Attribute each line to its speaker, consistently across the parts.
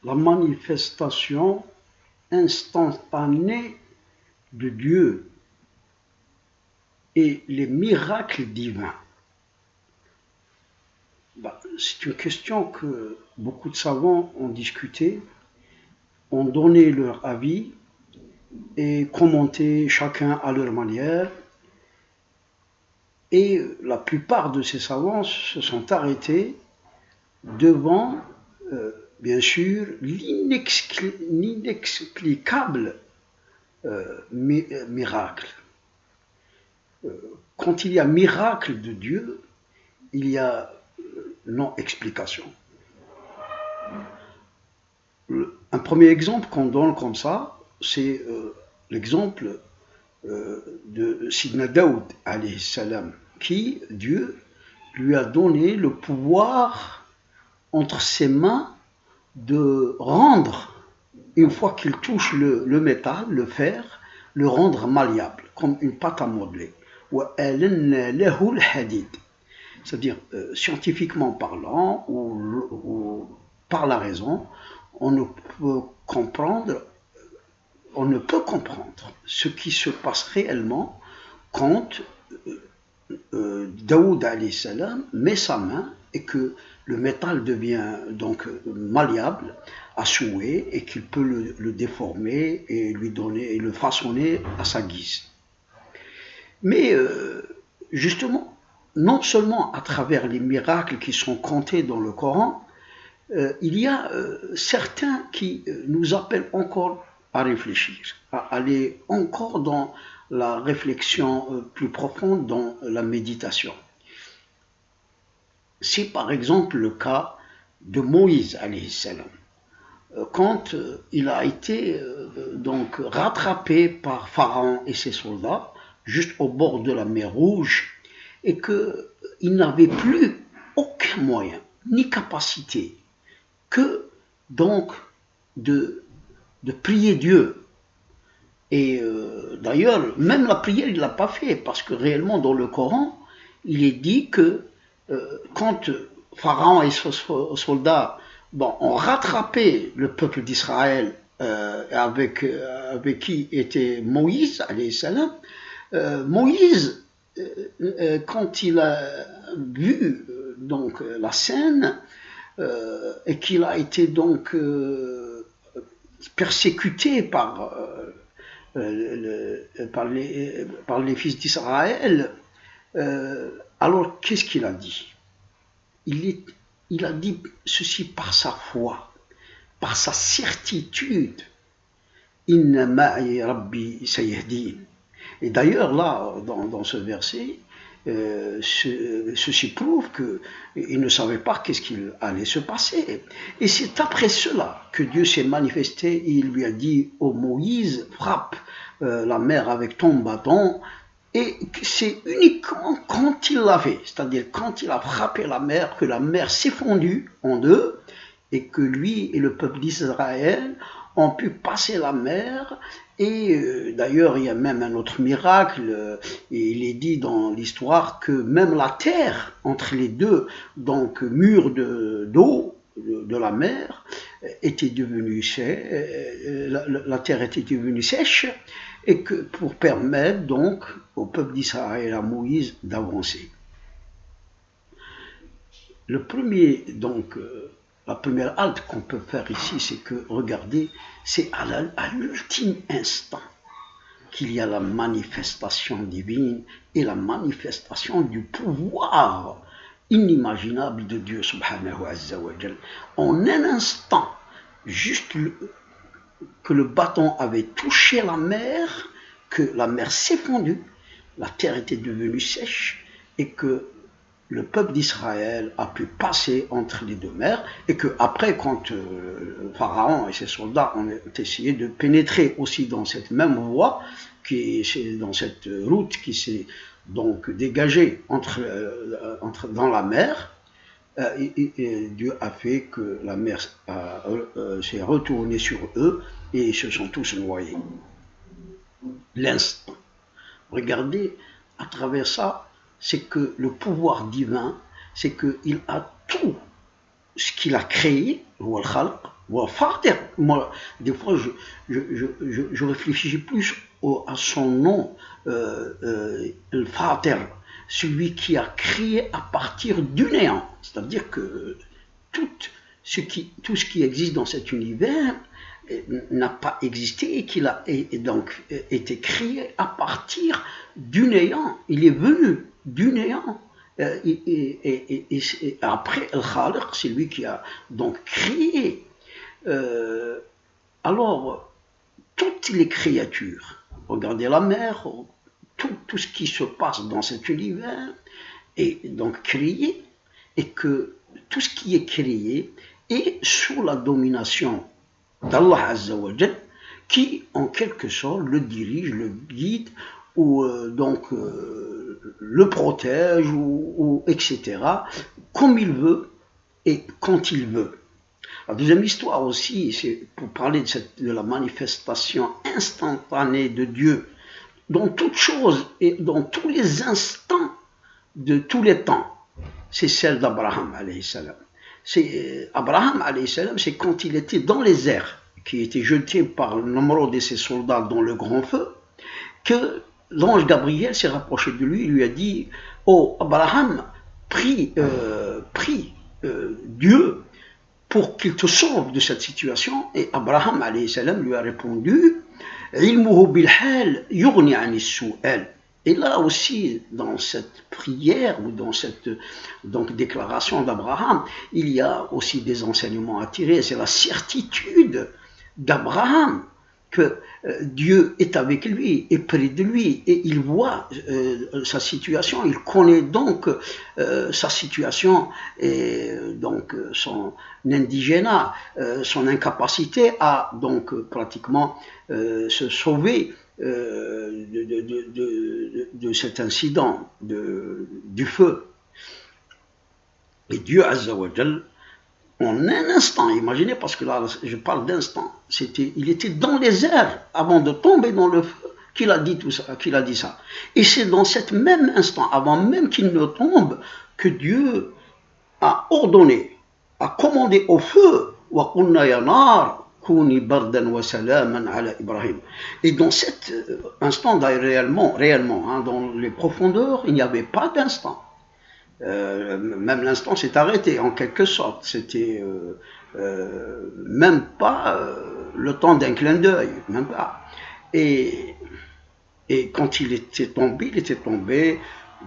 Speaker 1: la manifestation instantanée de Dieu et les miracles divins. C'est une question que beaucoup de savants ont discuté, ont donné leur avis et commenté chacun à leur manière. Et la plupart de ces savants se sont arrêtés devant, bien sûr, l'inexplicable miracle. Quand il y a miracle de Dieu, il y a non-explication. Un premier exemple qu'on donne comme ça, c'est l'exemple de Sidna Daoud, alayhi salam, qui, Dieu, lui a donné le pouvoir entre ses mains de rendre, une fois qu'il touche le métal, le fer, le rendre malléable, comme une pâte à modeler. C'est-à-dire, scientifiquement parlant, ou par la raison, on ne peut comprendre ce qui se passe réellement quand Daoud alayhi salam met sa main et que le métal devient donc malléable à souhait et qu'il peut le déformer et lui donner et le façonner à sa guise. Mais justement, non seulement à travers les miracles qui sont comptés dans le Coran, il y a certains qui nous appellent encore à réfléchir, à aller encore dans la réflexion plus profonde, dans la méditation. C'est par exemple le cas de Moïse, alayhi salam, quand il a été donc rattrapé par Pharaon et ses soldats, juste au bord de la mer Rouge, et qu'il n'avait plus aucun moyen, ni capacité, que donc de prier Dieu. Et d'ailleurs, même la prière, il ne l'a pas fait, parce que réellement, dans le Coran, il est dit que quand Pharaon et ses soldats ont rattrapé le peuple d'Israël avec qui était Moïse, alayhi salam, Moïse, quand il a vu donc la scène et qu'il a été donc persécuté par les fils d'Israël, alors qu'est-ce qu'il a dit? Il a dit ceci par sa foi, par sa certitude. Inna ma'i rabbi sayahdin. Et d'ailleurs, là, dans ce verset, ceci prouve qu'il ne savait pas qu'est-ce qu'il allait se passer. Et c'est après cela que Dieu s'est manifesté et il lui a dit « Oh Moïse, frappe la mer avec ton bâton ». Et c'est uniquement quand il l'a fait, c'est-à-dire quand il a frappé la mer, que la mer s'est fondue en deux et que lui et le peuple d'Israël ont pu passer la mer. Et d'ailleurs, il y a même un autre miracle, et il est dit dans l'histoire que même la terre, entre les deux donc murs d'eau de la mer, était devenue la terre était devenue sèche, et que pour permettre donc au peuple d'Israël, à Moïse, d'avancer. Le premier donc la première halte qu'on peut faire ici, c'est que, regardez, c'est à l'ultime instant qu'il y a la manifestation divine et la manifestation du pouvoir inimaginable de Dieu subhanahu wa ta'ala. En un instant, juste que le bâton avait touché la mer, que la mer s'est fondue, la terre était devenue sèche et que le peuple d'Israël a pu passer entre les deux mers, et que après, quand Pharaon et ses soldats ont essayé de pénétrer aussi dans cette même voie, dans cette route qui s'est donc dégagée dans la mer, et Dieu a fait que la mer s'est retournée sur eux et ils se sont tous noyés. L'instant. Regardez, à travers ça, c'est que le pouvoir divin, c'est qu'il a tout ce qu'il a créé, هو الخلق وفاطر. Moi, des fois, je réfléchis plus à son nom, le Fatir, celui qui a créé à partir du néant. C'est-à-dire que tout ce qui existe dans cet univers n'a pas existé et qu'il a donc été créé à partir du néant. Il est venu du néant. Et après, le Khaliq, c'est lui qui a donc créé. Alors, toutes les créatures, regardez la mer, tout ce qui se passe dans cet univers est donc créé, et que tout ce qui est créé est sous la domination d'Allah Azza wa Jal, qui en quelque sorte le dirige, le guide, ou le protège, ou etc., comme il veut et quand il veut. La deuxième histoire aussi, c'est pour parler de la manifestation instantanée de Dieu dans toutes choses et dans tous les instants de tous les temps. C'est celle d'Abraham alayhi salam. Abraham alayhi salam, c'est quand il était dans les airs, qui était jeté par Namrod et ses soldats dans le grand feu, que l'ange Gabriel s'est rapproché de lui et lui a dit: oh Abraham, prie Dieu pour qu'il te sauve de cette situation. Et Abraham alayhi salam lui a répondu: ilmuhu bil hal yughni ani su'al. Et là aussi, dans cette prière ou dans cette déclaration d'Abraham, il y a aussi des enseignements à tirer. C'est la certitude d'Abraham que Dieu est avec lui, est près de lui, et il voit sa situation, il connaît donc sa situation, et donc son indigénat, son incapacité à donc pratiquement se sauver de cet incident du feu. Et Dieu Azza wa Jal, en un instant, imaginez, parce que là je parle d'instant, il était dans les airs avant de tomber dans le feu qu'il a dit tout ça, qu'il a dit ça. Et c'est dans cet même instant, avant même qu'il ne tombe, que Dieu a ordonné, a commandé au feu: wa qulna ya nar kuni bardan wa salaman ala Ibrahim. Et dans cet instant, réellement, hein, dans les profondeurs, il n'y avait pas d'instant. Même l'instant s'est arrêté en quelque sorte, c'était même pas le temps d'un clin d'œil, même pas. Et quand il était tombé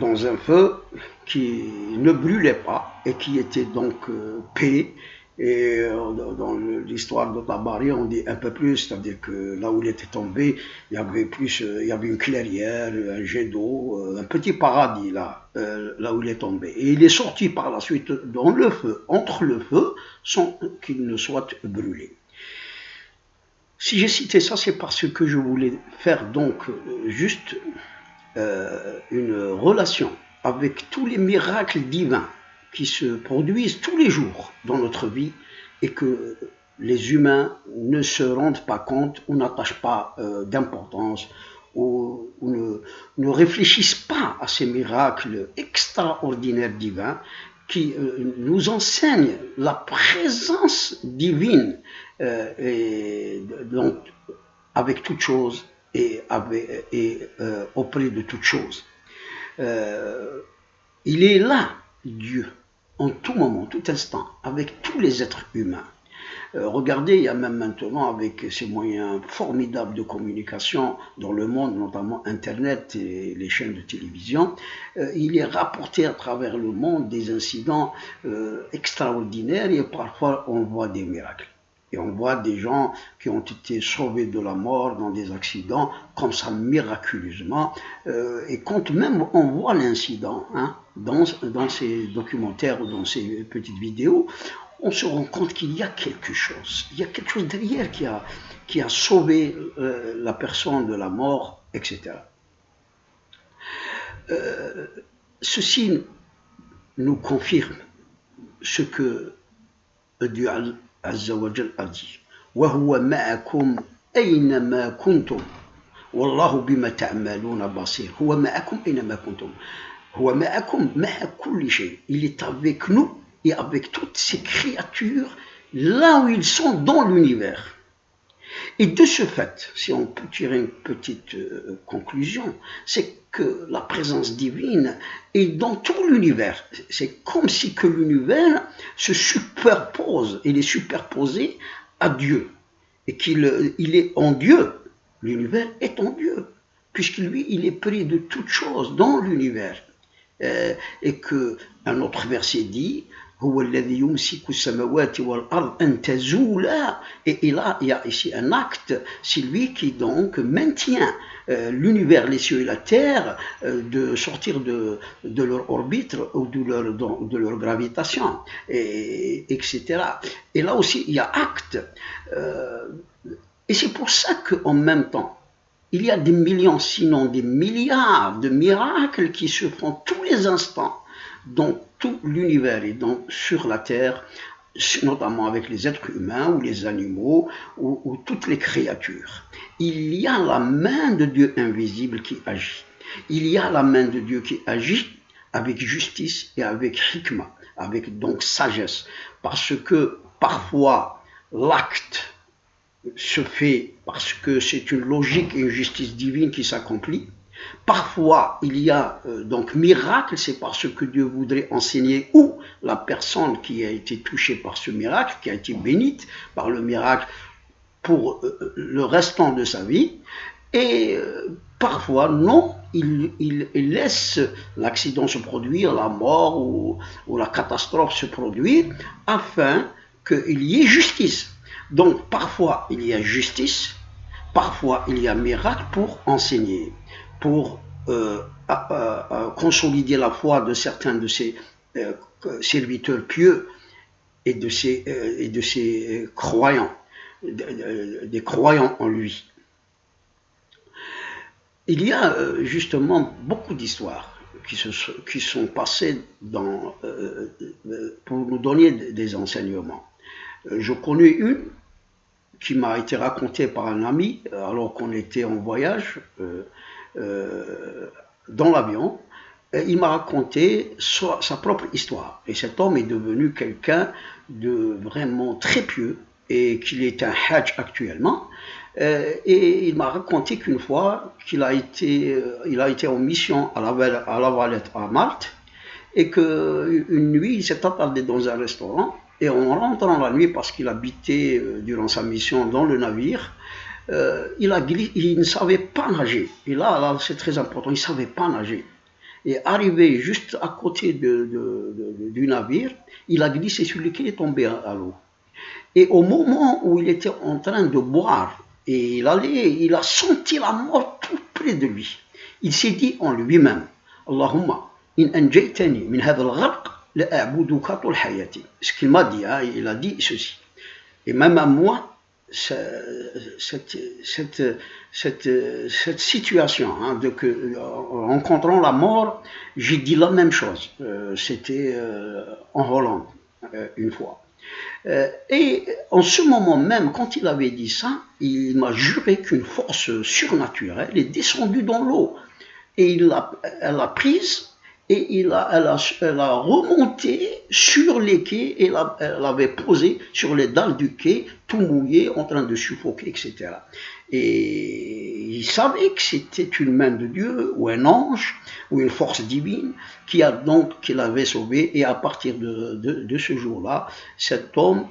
Speaker 1: dans un feu qui ne brûlait pas et qui était donc paix. Et dans l'histoire de Tabari, on dit un peu plus, c'est-à-dire que là où il était tombé, il y avait une clairière, un jet d'eau, un petit paradis là où il est tombé. Et il est sorti par la suite dans le feu, entre le feu, sans qu'il ne soit brûlé. Si j'ai cité ça, c'est parce que je voulais faire donc juste une relation avec tous les miracles divins qui se produisent tous les jours dans notre vie et que les humains ne se rendent pas compte ou n'attachent pas d'importance ou ne réfléchissent pas à ces miracles extraordinaires divins qui nous enseignent la présence divine donc, avec toute chose et auprès de toute chose. Il est là, Dieu, en tout moment, tout instant, avec tous les êtres humains. Regardez, il y a même maintenant, avec ces moyens formidables de communication dans le monde, notamment Internet et les chaînes de télévision, il est rapporté à travers le monde des incidents extraordinaires et parfois on voit des miracles. Et on voit des gens qui ont été sauvés de la mort dans des accidents, comme ça, miraculeusement. Et quand même on voit l'incident hein, dans ces documentaires ou dans ces petites vidéos, on se rend compte qu'il y a quelque chose. Il y a quelque chose derrière qui a sauvé la personne de la mort, etc. Ceci nous confirme ce que Dieu Azza wa Jal a dit: وَهُوَ مَعَكُمْ أَيْنَمَا كُنْتُمْ وَاللَّهُ بِمَا تَعْمَلُونَ بَصِيرٌ. هُوَ مَعَكُمْ أَيْنَمَا كُنْتُمْ. هُوَ مَعَكُمْ مَعَ كُلِّ شَيْءٍ. Il est avec nous, et avec toutes ces créatures là où ils sont dans l'univers. Et de ce fait, si on peut tirer une petite conclusion, c'est que la présence divine est dans tout l'univers. C'est comme si que l'univers se superpose, il est superposé à Dieu, et qu'il est en Dieu. L'univers est en Dieu, puisque lui, il est pris de toutes choses dans l'univers. Et que un autre verset dit et là il y a ici un acte, c'est lui qui donc maintient l'univers, les cieux et la terre de sortir de leur orbite ou de leur gravitation, etc. Et là aussi il y a acte, et c'est pour ça qu'en même temps il y a des millions, sinon des milliards de miracles qui se font tous les instants dans tout l'univers et donc sur la terre, notamment avec les êtres humains ou les animaux ou toutes les créatures. Il y a la main de Dieu invisible qui agit. Il y a la main de Dieu qui agit avec justice et avec hikmah, avec donc sagesse, parce que parfois l'acte se fait parce que c'est une logique et une justice divine qui s'accomplit. Parfois, il y a donc miracle, c'est parce que Dieu voudrait enseigner ou la personne qui a été touchée par ce miracle, qui a été bénite par le miracle pour le restant de sa vie. Et parfois, non, il laisse l'accident se produire, la mort ou la catastrophe se produire, afin qu'il y ait justice. Donc parfois il y a justice, parfois il y a miracle pour enseigner, pour consolider la foi de certains de ces serviteurs pieux et de ces croyants, des croyants en lui. Il y a justement beaucoup d'histoires qui sont passées pour nous donner des enseignements. Je connais une qui m'a été racontée par un ami alors qu'on était en voyage dans l'avion. Il m'a raconté sa propre histoire. Et cet homme est devenu quelqu'un de vraiment très pieux et qu'il est un hajj actuellement. Et il m'a raconté qu'une fois qu'il a été en mission à la Valette à Malte et qu'une nuit il s'est attardé dans un restaurant. Et en rentrant la nuit, parce qu'il habitait durant sa mission dans le navire, il ne savait pas nager. Et là c'est très important, il ne savait pas nager. Et arrivé juste à côté du navire, il a glissé sur lequel il est tombé à l'eau. Et au moment où il était en train de boire, et il a senti la mort tout près de lui. Il s'est dit en lui-même, Allahumma, in anjaytani min hadha al-gharq, ce qu'il m'a dit, hein, il a dit ceci. Et même à moi, cette situation, hein, en rencontrant la mort, j'ai dit la même chose. C'était en Hollande, une fois. Et en ce moment même, quand il avait dit ça, il m'a juré qu'une force surnaturelle est descendue dans l'eau. Et elle l'a prise. Et elle a remonté sur les quais et elle avait posé sur les dalles du quai, tout mouillé, en train de suffoquer, etc. Et il savait que c'était une main de Dieu, ou un ange, ou une force divine, qui l'avait sauvé. Et à partir de ce jour-là, cet homme,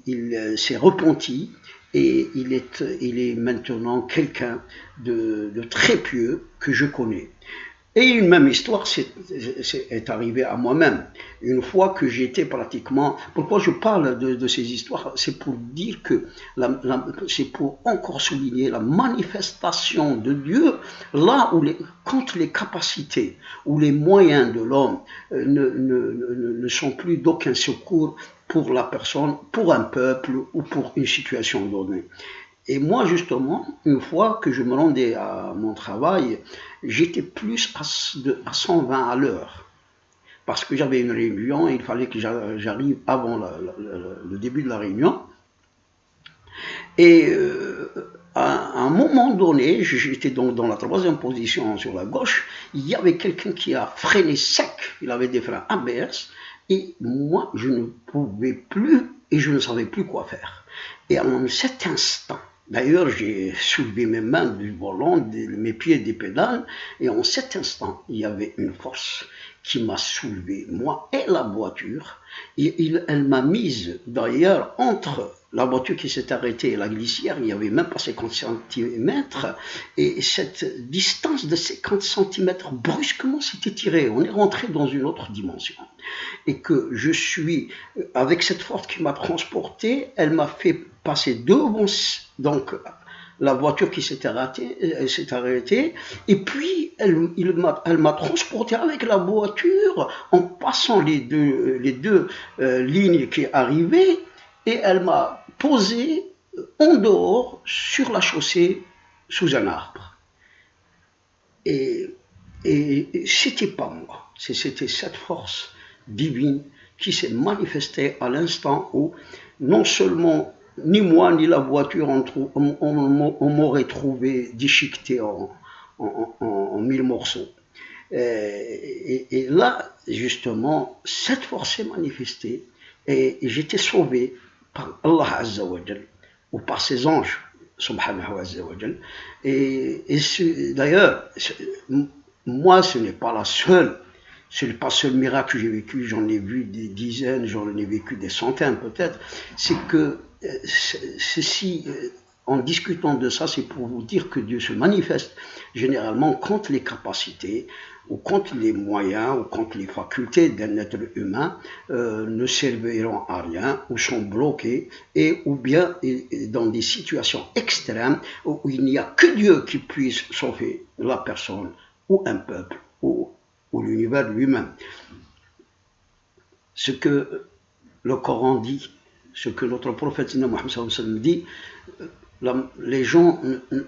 Speaker 1: il s'est repenti. Et il est maintenant quelqu'un de très pieux que je connais. Et une même histoire est arrivée à moi-même. Une fois que j'étais pratiquement... Pourquoi je parle de ces histoires? C'est pour dire que... c'est pour encore souligner la manifestation de Dieu, là où quand les capacités ou les moyens de l'homme ne sont plus d'aucun secours pour la personne, pour un peuple ou pour une situation donnée. Et moi, justement, une fois que je me rendais à mon travail, j'étais plus à 120 à l'heure. Parce que j'avais une réunion et il fallait que j'arrive avant le début de la réunion. Et à un moment donné, j'étais donc dans la troisième position sur la gauche, il y avait quelqu'un qui a freiné sec, il avait des freins ABS, Et moi, je ne pouvais plus et je ne savais plus quoi faire. Et en cet instant, d'ailleurs, j'ai soulevé mes mains du volant, mes pieds des pédales, et en cet instant, il y avait une force qui m'a soulevé, moi et la voiture. Et elle m'a mise d'ailleurs entre la voiture qui s'est arrêtée et la glissière, il n'y avait même pas 50 cm, et cette distance de 50 cm brusquement s'est étirée. On est rentré dans une autre dimension. Et que je suis, avec cette force qui m'a transporté, elle m'a fait passer devant donc la voiture qui s'est arrêtée, et puis elle m'a transporté avec la voiture en passant les deux lignes qui arrivaient, et elle m'a posé en dehors sur la chaussée sous un arbre. Et c'était pas moi, c'était cette force divine qui s'est manifestée à l'instant où non seulement ni moi ni la voiture on m'aurait trouvé déchiqueté en mille morceaux. Et là, justement, cette force s'est manifestée et j'étais sauvé par Allah Azza wa Jal, ou par ses anges, subhanahu wa ta'ala. Et d'ailleurs, moi, ce n'est pas la seule, ce n'est pas le seul miracle que j'ai vécu, j'en ai vu des dizaines, j'en ai vécu des centaines peut-être. C'est que ceci, en discutant de ça, c'est pour vous dire que Dieu se manifeste généralement contre les capacités, ou contre les moyens, ou contre les facultés d'un être humain ne serviront à rien, ou sont bloqués, ou bien dans des situations extrêmes où il n'y a que Dieu qui puisse sauver la personne, ou un peuple, ou l'univers lui-même. Ce que le Coran dit, ce que notre prophète Mohammed dit, les gens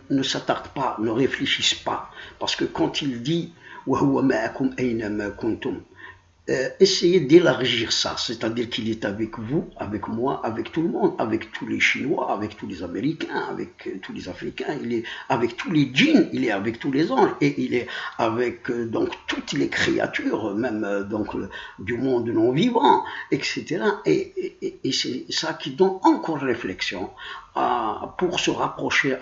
Speaker 1: ne s'attardent pas, ne réfléchissent pas, parce que quand il dit essayez d'élargir ça, c'est-à-dire qu'il est avec vous, avec moi, avec tout le monde, avec tous les Chinois, avec tous les Américains, avec tous les Africains, il est avec tous les djinns, il est avec tous les anges, et il est avec donc toutes les créatures, même donc du monde non vivant, etc. Et c'est ça qui donne encore réflexion pour se rapprocher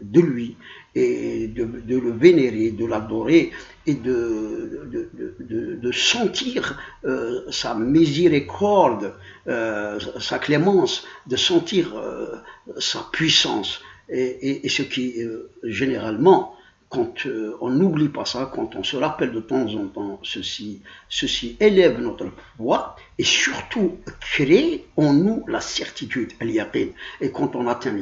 Speaker 1: de lui et de le vénérer, de l'adorer et de sentir sa miséricorde, sa clémence, de sentir sa puissance. Et ce qui, généralement, quand on n'oublie pas ça, quand on se rappelle de temps en temps ceci élève notre foi et surtout crée en nous la certitude, al-yaqin. Et quand on atteint le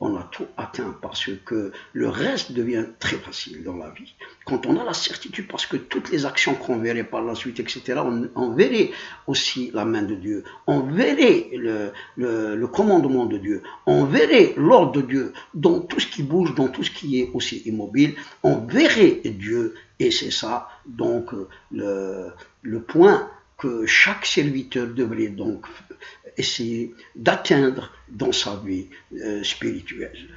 Speaker 1: on a tout atteint parce que le reste devient très facile dans la vie. Quand on a la certitude, parce que toutes les actions qu'on verrait par la suite, etc., on verrait aussi la main de Dieu, on verrait le commandement de Dieu, on verrait l'ordre de Dieu dans tout ce qui bouge, dans tout ce qui est aussi immobile, on verrait Dieu, et c'est ça donc le point que chaque serviteur devrait donc essayer d'atteindre dans sa vie spirituelle.